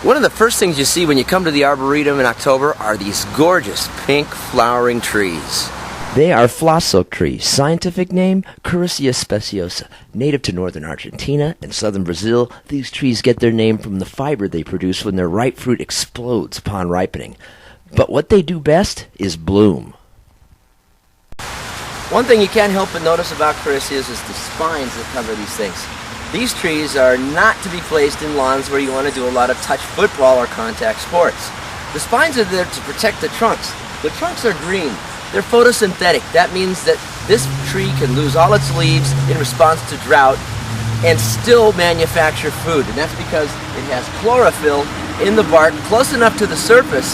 One of the first things you see when you come to the Arboretum in October are these gorgeous pink flowering trees. They are floss silk trees. Scientific name, Chorisias speciosa. Native to northern Argentina and southern Brazil, these trees get their name from the fiber they produce when their ripe fruit explodes upon ripening. But what they do best is bloom. One thing you can't help but notice about Chorisias is the spines that cover these things. These trees are not to be placed in lawns where you want to do a lot of touch football or contact sports. The spines are there to protect the trunks. The trunks are green. They're photosynthetic. That means that this tree can lose all its leaves in response to drought and still manufacture food. And that's because it has chlorophyll in the bark close enough to the surface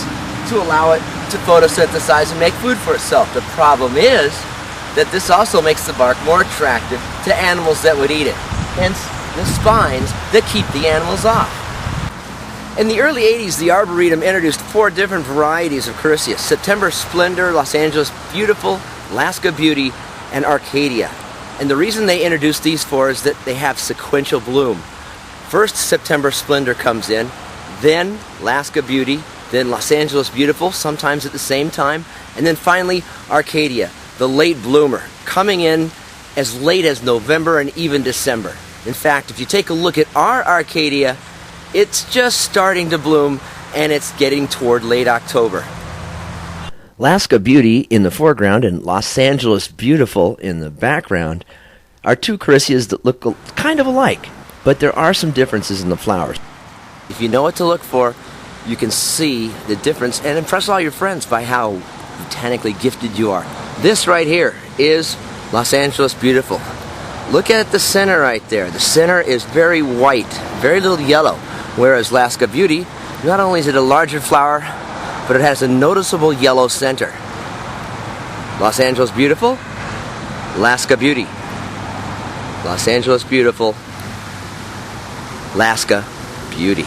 to allow it to photosynthesize and make food for itself. The problem is that this also makes the bark more attractive to animals that would eat it. Hence the spines that keep the animals off. In the early 80s, the Arboretum introduced 4 different varieties of Chorisias: September Splendor, Los Angeles Beautiful, Alaska Beauty, and Arcadia. And the reason they introduced these 4 is that they have sequential bloom. First, September Splendor comes in, then Alaska Beauty, then Los Angeles Beautiful, sometimes at the same time, and then finally Arcadia, the late bloomer, coming in as late as November and even December. In fact, if you take a look at our Arcadia, it's just starting to bloom and it's getting toward late October. Alaska Beauty in the foreground and Los Angeles Beautiful in the background are 2 Chorisias that look kind of alike, but there are some differences in the flowers. If you know what to look for, you can see the difference and impress all your friends by how botanically gifted you are. This right here is Los Angeles Beautiful. Look at the center right there. The center is very white, very little yellow, whereas Alaska Beauty, not only is it a larger flower, but it has a noticeable yellow center. Los Angeles Beautiful, Alaska Beauty. Los Angeles Beautiful, Alaska Beauty.